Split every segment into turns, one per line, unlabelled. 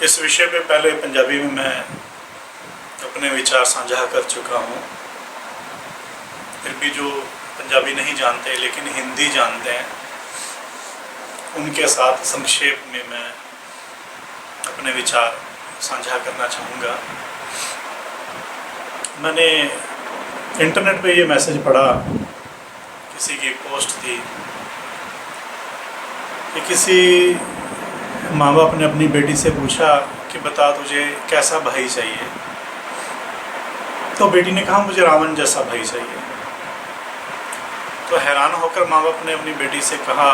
इस विषय पे पहले पंजाबी में मैं अपने विचार साझा कर चुका हूँ। फिर भी जो पंजाबी नहीं जानते लेकिन हिंदी जानते हैं, उनके साथ संक्षेप में मैं अपने विचार साझा करना चाहूँगा। मैंने इंटरनेट पे ये मैसेज पढ़ा, किसी की पोस्ट थी कि किसी माँ बाप ने अपनी बेटी से पूछा कि बता तुझे कैसा भाई चाहिए। तो बेटी ने कहा मुझे रावण जैसा भाई चाहिए। तो हैरान होकर माँ बाप ने अपनी बेटी से कहा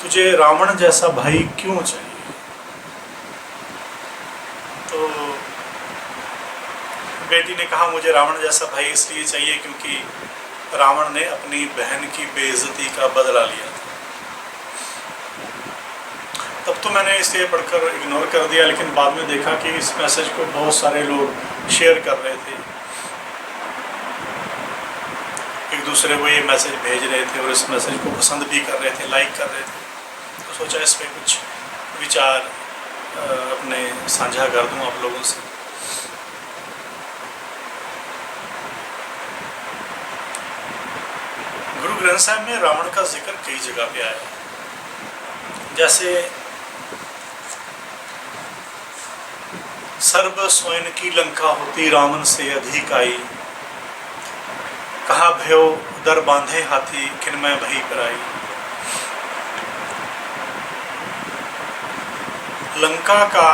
तुझे रावण जैसा भाई क्यों चाहिए? तो बेटी ने कहा मुझे रावण जैसा भाई इसलिए चाहिए क्योंकि रावण ने अपनी बहन की बेइज्जती का बदला लिया था। तब तो मैंने इसे पढ़कर इग्नोर कर दिया, लेकिन बाद में देखा कि इस मैसेज को बहुत सारे लोग शेयर कर रहे थे, एक दूसरे को ये मैसेज भेज रहे थे और इस मैसेज को पसंद भी कर रहे थे, लाइक कर रहे थे। तो सोचा इस पर कुछ विचार अपने साझा कर दूं आप लोगों से। गुरु ग्रंथ साहब में रावण का जिक्र कई जगह पे आया है, जैसे सर्व स्वयं की लंका होती रावण से अधिक आई, कहा भयो दर बांधे हाथी किनमें भई कराई। लंका का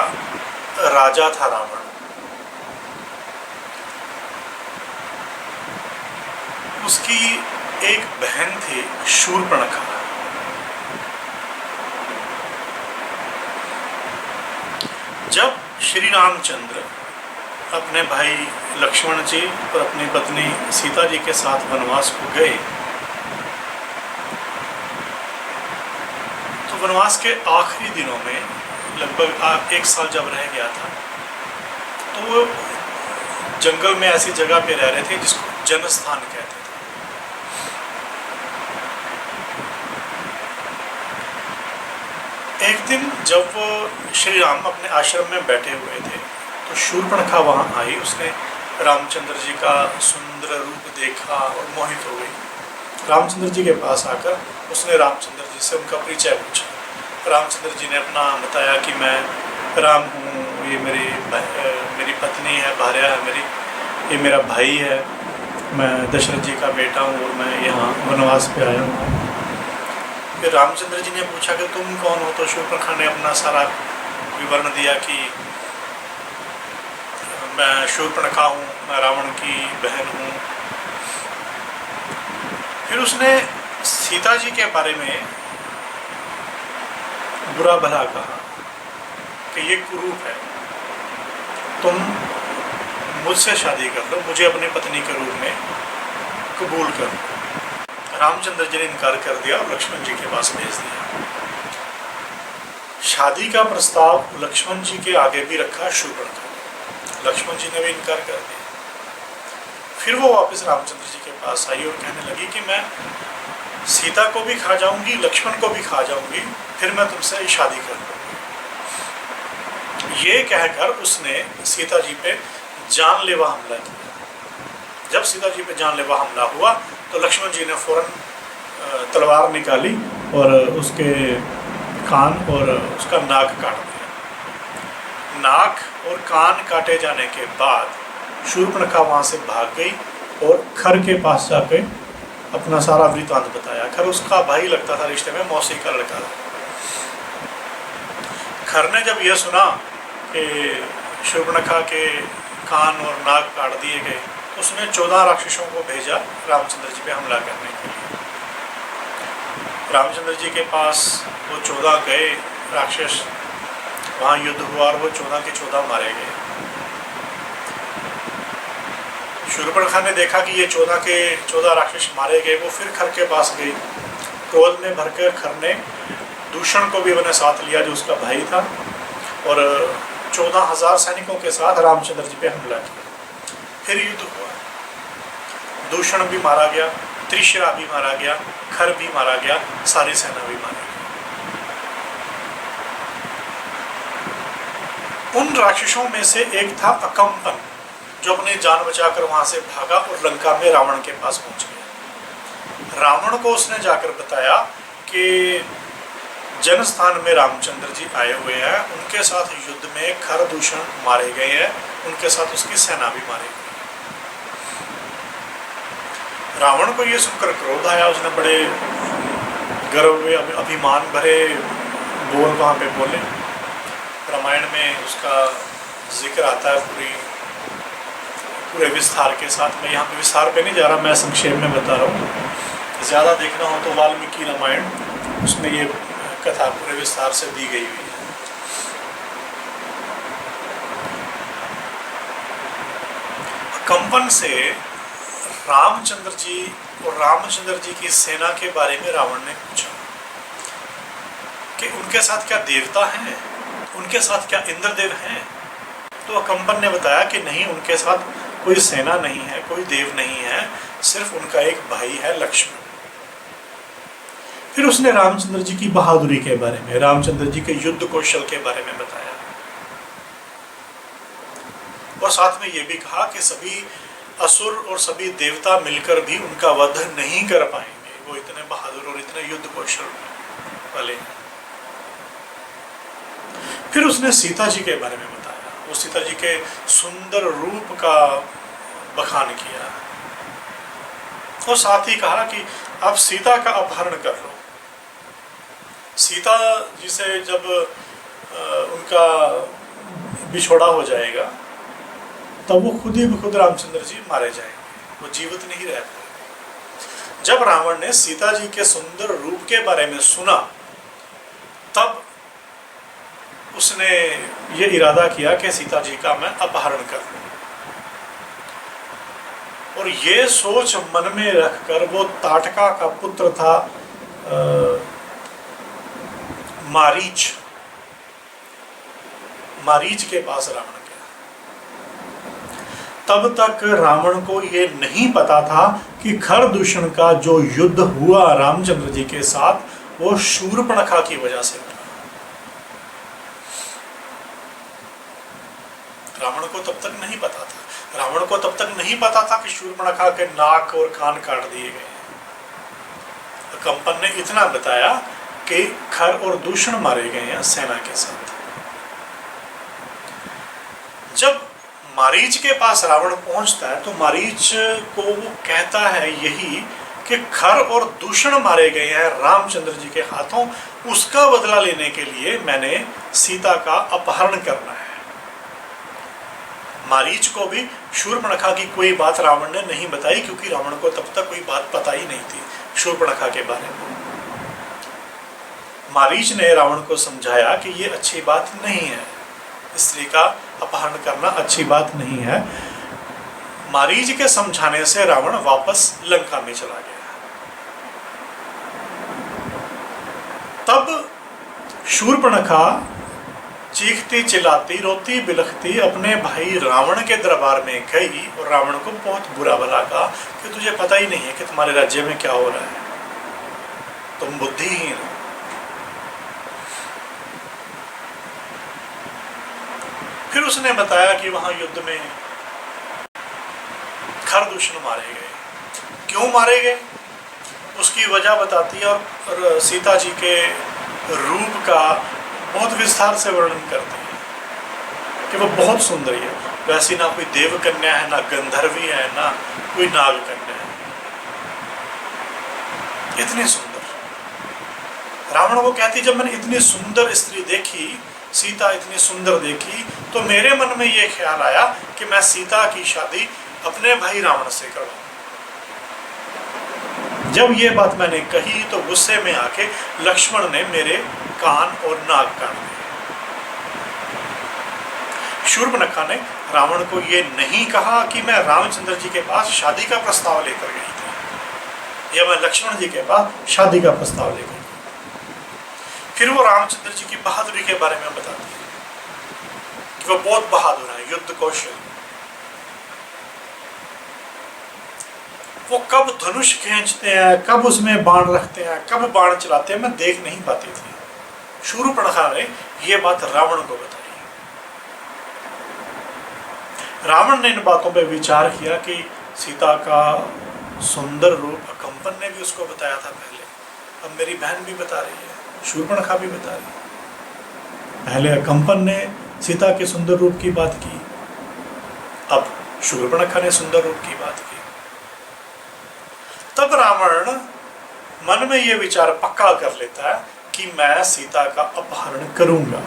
राजा था रावण। उसकी एक बहन थी शूर्पणखा। जब श्री रामचंद्र अपने भाई लक्ष्मण जी और अपनी पत्नी सीता जी के साथ वनवास को गए, तो वनवास के आखिरी दिनों में लगभग 1 साल जब रह गया था, तो वो जंगल में ऐसी जगह पे रह रहे थे जिसको जनस्थान कहते थे। एक दिन जब वो श्री राम अपने आश्रम में बैठे हुए थे, तो शूर्पणखा वहाँ आई। उसने रामचंद्र जी का सुंदर रूप देखा और मोहित हो गई। रामचंद्र जी के पास आकर उसने रामचंद्र जी से उनका परिचय पूछा। रामचंद्र जी ने अपना बताया कि मैं राम हूँ, ये मेरी पत्नी है, भार्या है मेरी, ये मेरा भाई है, मैं दशरथ जी का बेटा हूँ और मैं यहाँ वनवास पे आया हूँ। फिर रामचंद्र जी ने पूछा कि तुम कौन हो? तो शूर्पणखा ने अपना सारा विवरण दिया कि मैं शूर्पणखा हूँ, मैं रावण की बहन हूँ। फिर उसने सीता जी के बारे में बुरा भला कहा कि ये कुरूप है, तुम मुझसे शादी कर लो, मुझे अपनी पत्नी के रूप में कबूल कर। रामचंद्र जी ने इनकार कर दिया और लक्ष्मण जी के पास भेज दिया। शादी का प्रस्ताव लक्ष्मण जी के आगे भी रखा शूर्पणखा, लक्ष्मण जी ने भी इनकार कर दिया। फिर वो वापस रामचंद्र जी के पास आई और कहने लगी कि मैं सीता को भी खा जाऊंगी, लक्ष्मण को भी खा जाऊंगी, फिर मैं तुमसे शादी कर लूंगी। ये कहकर उसने सीता जी पे जानलेवा हमला किया। जब सीता जी पे जानलेवा हमला हुआ तो लक्ष्मण जी ने फौरन तलवार निकाली और उसके कान और उसका नाक काट दिया। नाक और कान काटे जाने के बाद शूर्पणखा वहाँ से भाग गई और खर के पास जाके अपना सारा वृतांत बताया। खर उसका भाई लगता था, रिश्ते में मौसी का लड़का था। खर ने जब यह सुना कि शूर्पणखा के कान और नाक काट दिए गए, उसने 14 राक्षसों को भेजा रामचंद्र जी पे हमला करने के लिए। रामचंद्र जी के पास वो 14 गए राक्षस, वहाँ युद्ध हुआ और वो 14 के 14 मारे गए। शूर्पणखा ने देखा कि ये 14 के 14 राक्षस मारे गए, वो फिर खर के पास गई। क्रोध में भरकर खर ने दूषण को भी अपने साथ लिया जो उसका भाई था, और 14,000 सैनिकों के साथ रामचंद्र जी पे हमला किया। फिर युद्ध हुआ, दूषण भी मारा गया, त्रिशिरा भी मारा गया, खर भी मारा गया, सारी सेना भी मारी गई। उन राक्षसों में से एक था अकम्पन, जो अपनी जान बचाकर वहां से भागा और लंका में रावण के पास पहुंच गया। रावण को उसने जाकर बताया कि जनस्थान में रामचंद्र जी आए हुए हैं, उनके साथ युद्ध में खरदूषण मारे गए हैं, उनके साथ उसकी सेना भी मारी गई। रावण को यह सुनकर क्रोध आया, उसने बड़े गर्व में अभिमान भरे बोल वहां पे बोले। रामायण में उसका जिक्र आता है पूरे विस्तार के साथ। मैं यहाँ पे विस्तार पे नहीं जा रहा, मैं संक्षेप में बता रहा हूँ। ज़्यादा देखना हो तो वाल्मीकि रामायण, उसमें ये कथा पूरे विस्तार से दी गई हुई है। कंपन से रामचंद्र जी और रामचंद्र जी की सेना के बारे में रावण ने पूछा कि उनके साथ क्या देवता हैं, उनके साथ क्या इंद्रदेव हैं। तो कंपन ने बताया कि नहीं, उनके साथ कोई सेना नहीं है, कोई देव नहीं है, सिर्फ उनका एक भाई है लक्ष्मण। फिर उसने रामचंद्र जी की बहादुरी के बारे में, रामचंद्र जी के युद्ध कौशल के बारे में बताया और साथ में ये भी कहा कि सभी असुर और सभी देवता मिलकर भी उनका वध नहीं कर पाएंगे, वो इतने बहादुर और इतने युद्ध कौशल वाले हैं। फिर उसने सीता जी के बारे में बताया, वो सीता जी के सुंदर रूप का बखान किया और साथ ही कहा कि आप सीता का अपहरण कर लो। सीता जी से जब उनका बिछोड़ा हो जाएगा तब वो खुद ही खुद रामचंद्र जी मारे जाएंगे, वो जीवित नहीं रह पाएंगे। जब रावण ने सीता जी के सुंदर रूप के बारे में सुना तब उसने ये इरादा किया कि सीता जी का मैं अपहरण कर लूं, और ये सोच मन में रखकर वो ताटका का पुत्र था मारीच के पास रावण गया। तब तक रावण को ये नहीं पता था कि खरदूषण का जो युद्ध हुआ रामचंद्र जी के साथ वो शूर्पणखा की वजह से हुआ। रावण को तब तक नहीं पता था, रावण को तब तक नहीं पता था कि शूर्पणखा के नाक और कान काट दिए गए। कंपन ने इतना बताया कि खर और दूषण मारे गए हैं सेना के साथ। जब मारीच के पास रावण पहुंचता है तो मारीच को वो कहता है यही कि खर और दूषण मारे गए हैं रामचंद्र जी के हाथों, उसका बदला लेने के लिए मैंने सीता का अपहरण करना है। मारीच को भी शूर्पणखा की कोई बात रावण ने नहीं बताई, क्योंकि रावण को तब तक कोई बात पता ही नहीं थी शूर्पणखा के बारे में। मारीच ने रावण को समझाया कि ये अच्छी बात नहीं है, स्त्री का अपहरण करना अच्छी बात नहीं है। मारीच के समझाने से रावण वापस लंका में चला गया। तब शूर्पणखा चीखती चिल्लाती रोती बिलखती अपने भाई रावण के दरबार में गई और रावण को बहुत बुरा भला कहा कि तुझे पता ही नहीं है कि तुम्हारे राज्य में क्या हो रहा है, तुम बुद्धिहीन हो। फिर उसने बताया कि वहां युद्ध में खरदूषण मारे गए। क्यों मारे गए उसकी वजह बताती है और सीता जी के रूप का बहुत विस्तार से वर्णन करती है कि वो बहुत सुंदर है। वैसी ना कोई देव कन्या है, ना गंधर्वी है, ना कोई नाग कन्या है, इतनी सुंदर। रावण को कहती जब मैंने इतनी सुंदर स्त्री देखी, सीता इतनी सुंदर देखी, तो मेरे मन में ये ख्याल आया कि मैं सीता की शादी अपने भाई रावण से करूं। जब ये बात मैंने कही तो गुस्से में आके लक्ष्मण ने मेरे कान और नाक काट दिए। शूर्पणखा ने रावण को ये नहीं कहा कि मैं रामचंद्र जी के पास शादी का प्रस्ताव लेकर गई थी, या मैं लक्ष्मण जी के पास शादी का प्रस्ताव लेकर गई। फिर वो रामचंद्र जी की बहादुरी के बारे में बताती है कि वो बहुत बहादुर है, युद्ध कौशल। वो कब धनुष खींचते हैं, कब उसमें बाण रखते हैं, कब बाण चलाते हैं, मैं देख नहीं पाती थी। शूर्पणखा ने ये बात रावण को बताई। रावण ने इन बातों पर विचार किया कि सीता का सुंदर रूप अकंपन ने भी उसको बताया था पहले, अब मेरी बहन भी बता रही है, शूर्पणखा भी बता रही है। पहले अकंपन ने सीता के सुंदर रूप की बात की, अब शूर्पणखा ने सुंदर रूप की बात की। तब रावण मन में यह विचार पक्का कर लेता है कि मैं सीता का अपहरण करूंगा।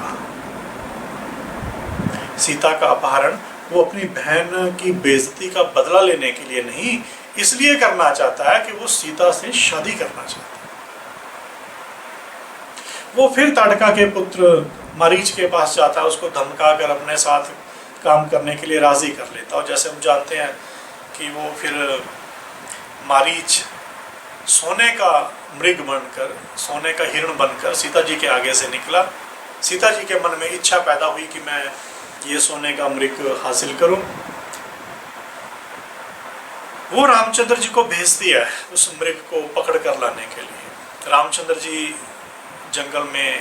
सीता का अपहरण वो अपनी बहन की बेइज्जती का बदला लेने के लिए नहीं, इसलिए करना चाहता है कि वो सीता से शादी करना चाहता है। वो फिर ताड़का के पुत्र मारीच के पास जाता है, उसको धमका कर अपने साथ काम करने के लिए राजी कर लेता है। और जैसे हम जानते हैं कि वो फिर मारीच सोने का मृग बनकर, सोने का हिरण बनकर सीता जी के आगे से निकला। सीता जी के मन में इच्छा पैदा हुई कि मैं ये सोने का मृग हासिल करूं। वो रामचंद्र जी को भेजती है उस मृग को पकड़ कर लाने के लिए। रामचंद्र जी जंगल में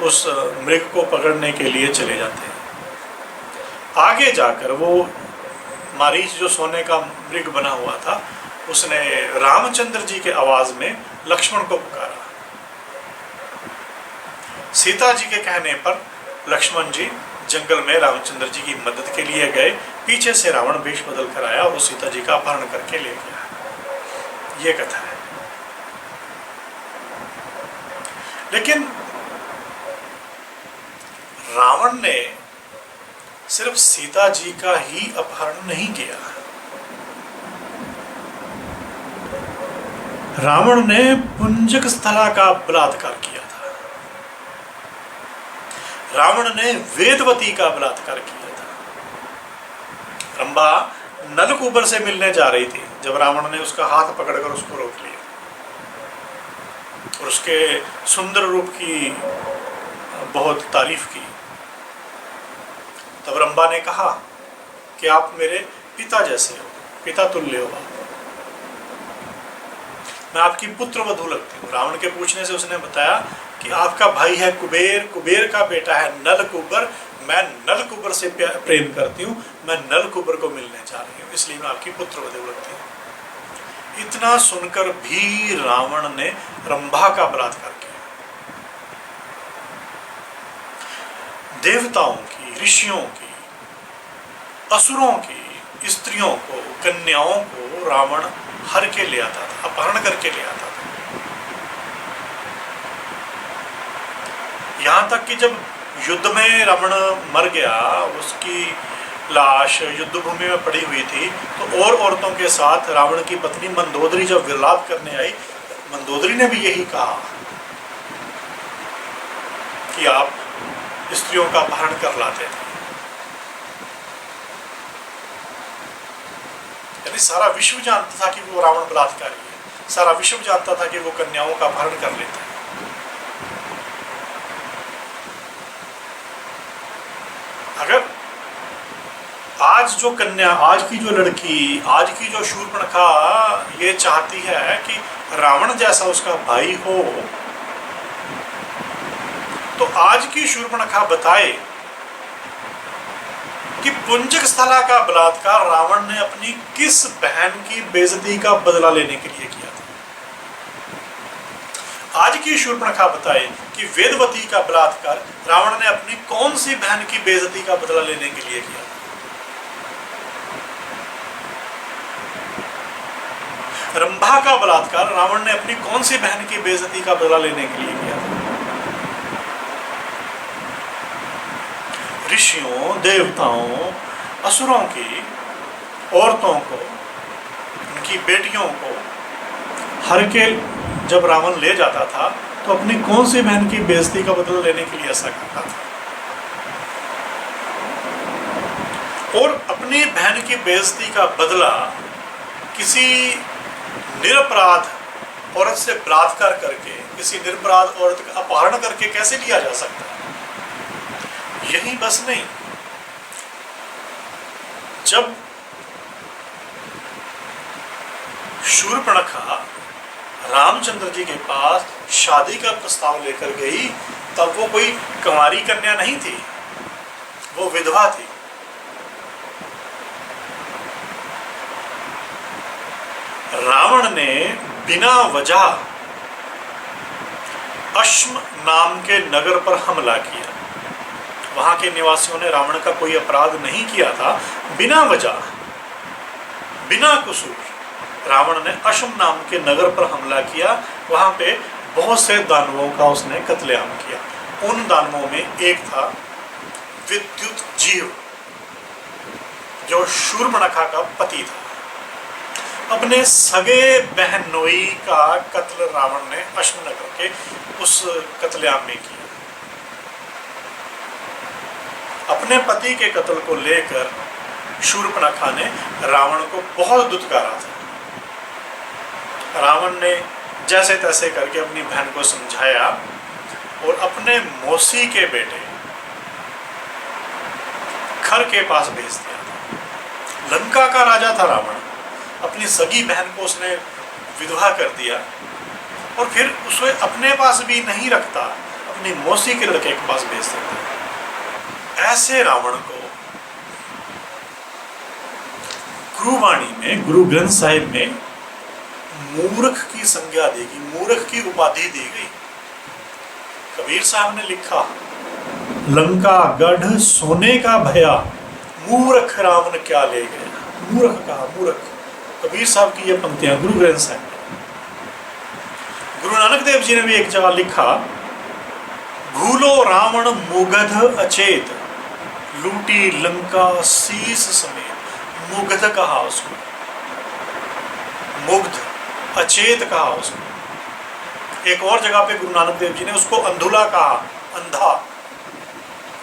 उस मृग को पकड़ने के लिए चले जाते हैं। आगे जाकर वो मारीच जो सोने का मृग बना हुआ था, उसने रामचंद्र जी के आवाज में लक्ष्मण को पुकारा। सीता जी के कहने पर लक्ष्मण जी जंगल में रामचंद्र जी की मदद के लिए गए। पीछे से रावण वेश बदल कर आया और सीता जी का अपहरण करके ले गया। ये कथा है। लेकिन रावण ने सिर्फ सीता जी का ही अपहरण नहीं किया। रावण ने पुंजक स्थला का बलात्कार किया था। रावण ने वेदवती का बलात्कार किया था। रंभा नलकूबर से मिलने जा रही थी जब रावण ने उसका हाथ पकड़कर उसको रोक लिया और उसके सुंदर रूप की बहुत तारीफ की। तब रंभा ने कहा कि आप मेरे पिता जैसे हो, पिता तुल्य हो, मैं आपकी पुत्र वधू लगती हूँ। रावण के पूछने से उसने बताया कि आपका भाई है कुबेर, कुबेर का बेटा है नलकूबर, मैं नलकूबर से प्रेम करती हूँ, मैं नलकूबर को मिलने जा रही हूँ, इसलिए मैं आपकी पुत्र वधू लगती हूँ। इतना सुनकर भी रावण ने रंभा का बलात्कार किया। देवताओं की, ऋषियों की, असुरों की स्त्रियों को, कन्याओं को रावण हर के ले आता था, अपहरण करके ले आता था। यहां तक कि जब युद्ध में रावण मर गया, उसकी लाश युद्ध भूमि में पड़ी हुई थी, तो और औरतों के साथ रावण की पत्नी मंदोदरी जब विलाप करने आई, मंदोदरी ने भी यही कहा कि आप स्त्रियों का अपहरण कर लाते थे। यानी सारा विश्व जानता था कि वो रावण बलात्कारी है, सारा विश्व जानता था कि वो कन्याओं का अपहरण कर लेता है। अगर आज जो कन्या, आज की जो लड़की, आज की जो शूर्पणखा ये चाहती है कि रावण जैसा उसका भाई हो, तो आज की शूर्पणखा बताए कि पुंजक स्थला का बलात्कार रावण ने अपनी किस बहन की बेइज्जती का बदला लेने के लिए किया था। आज की शूर्पणखा बताए कि वेदवती का बलात्कार रावण ने अपनी कौन सी बहन की बेइज्जती का बदला लेने के लिए किया था। रंभा का बलात्कार रावण ने अपनी कौन सी बहन की बेइज्जती का बदला लेने के लिए किया था। ऋषियों, देवताओं, असुरों की औरतों को, उनकी बेटियों को हर के जब रावण ले जाता था तो अपनी कौन सी बहन की बेइज्जती का बदला लेने के लिए ऐसा करता था। और अपनी बहन की बेइज्जती का बदला किसी निरपराध औरत से बलात्कार करके, किसी निरपराध औरत का अपहरण करके कैसे लिया जा सकता है। यही बस नहीं, जब शूर्पणखा रामचंद्र जी के पास शादी का प्रस्ताव लेकर गई, तब वो कोई कुंवारी कन्या नहीं थी, वो विधवा थी। रावण ने बिना वजह अश्म नाम के नगर पर हमला किया। वहां के निवासियों ने रावण का कोई अपराध नहीं किया था, बिना वजह, बिना कसूर रावण ने अश्म नाम के नगर पर हमला किया। वहां पे बहुत से दानवों का उसने कत्लेआम किया। उन दानवों में एक था विद्युत जीव, जो शूर्पणखा का पति था। अपने सगे बहनोई का कत्ल रावण ने अश्वनगर के उस कत्लेआम में किया। अपने पति के कत्ल को लेकर शूर्पणखा ने रावण को बहुत दुत्कारा था। रावण ने जैसे तैसे करके अपनी बहन को समझाया और अपने मौसी के बेटे खर के पास भेज दिया। लंका का राजा था रावण, अपनी सगी बहन को उसने विधवा कर दिया और फिर उसे अपने पास भी नहीं रखता, अपनी मौसी के लड़के के पास भेज देता। ऐसे रावण को गुरुवाणी में, गुरु ग्रंथ साहिब में मूर्ख की संज्ञा दी गई, मूर्ख की उपाधि दी गई। कबीर साहब ने लिखा, लंका गढ़ सोने का भया, मूर्ख रावण क्या ले गया। मूर्ख कहा, मूर्ख। कबीर साहब की ये पंक्तियां गुरु ग्रंथ साहिब में। गुरु नानक देव जी ने भी एक जगह लिखा, भूलो रावण मुगध अचेत, लूटी लंका शीस समेत। मुग्ध कहा उसको, मुग्ध, अचेत कहा उसको। एक और जगह पे गुरु नानक देव जी ने उसको अंधुला कहा, अंधा।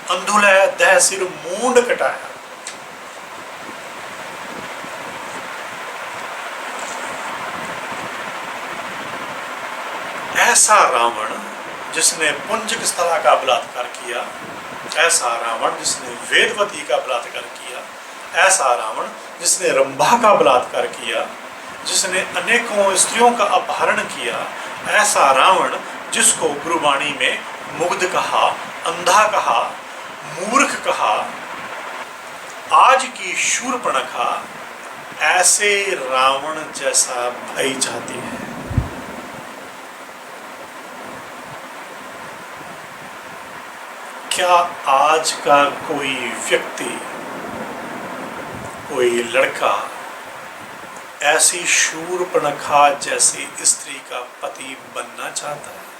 अंधुल है दह सिर मूंड कटाया। ऐसा रावण जिसने पुंजक स्थला का बलात्कार किया, ऐसा रावण जिसने वेदवती का बलात्कार किया, ऐसा रावण जिसने रंभा का बलात्कार किया, जिसने अनेकों स्त्रियों का अपहरण किया, ऐसा रावण जिसको गुरुवाणी में मुग्ध कहा, अंधा कहा, मूर्ख कहा, आज की शूर्पणखा ऐसे रावण जैसा भाई चाहती है। क्या आज का कोई व्यक्ति, कोई लड़का ऐसी शूर्पणखा जैसी स्त्री का पति बनना चाहता है?